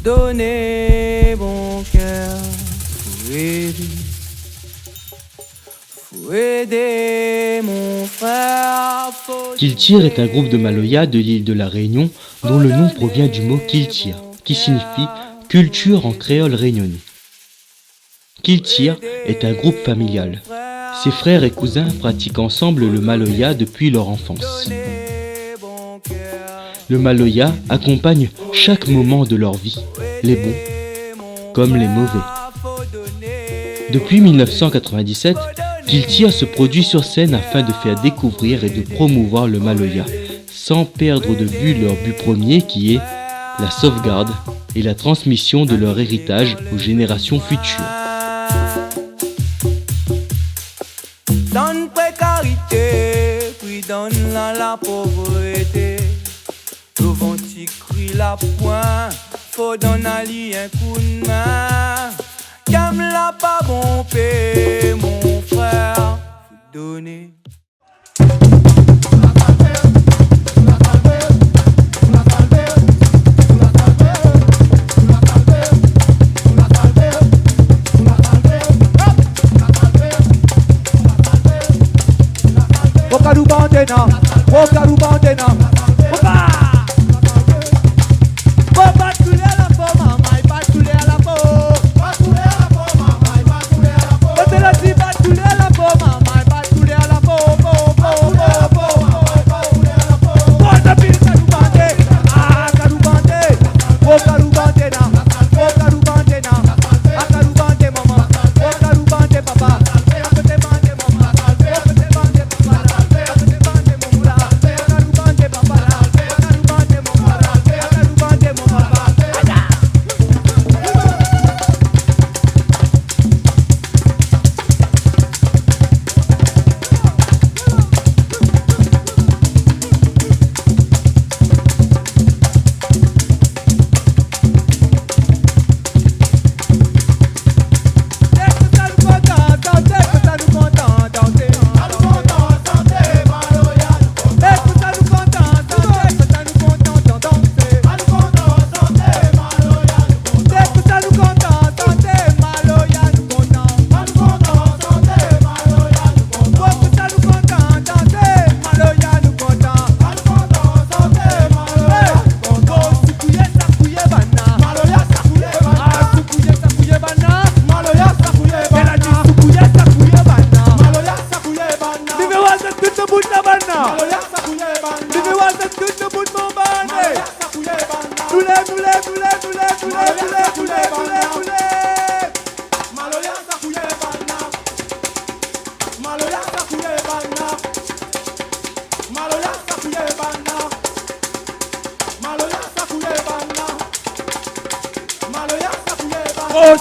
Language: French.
Donner mon cœur, faut aider mon frère. Kiltir est un groupe de Maloya de l'île de la Réunion dont le nom provient du mot Kiltir, qui signifie culture en créole réunionnais. Kiltir est un groupe familial. Ses frères et cousins pratiquent ensemble le Maloya depuis leur enfance. Le Maloya accompagne chaque moment de leur vie, les bons comme les mauvais. Depuis 1997, Kiltir se produit sur scène afin de faire découvrir et de promouvoir le Maloya, sans perdre de vue leur but premier qui est la sauvegarde et la transmission de leur héritage aux générations futures. Donne précarité, puis donne la pauvreté. Souvent tu cries la poing, faut donner un coup de main. Comme l'a pas bon paix, mon frère, faut donner. Wokaru bandena, wokaru bandena, woka. Batule à la peau, maman, batule à la peau. Batule à la peau, maman, batule à la peau. Batule à la peau, maman, batule à la peau, batule à la peau, batule à la peau. Bota pili karu bande, karu bande, wokaru bandena, wokaru bandena, karu bande maman, wokaru bande papa. Oh,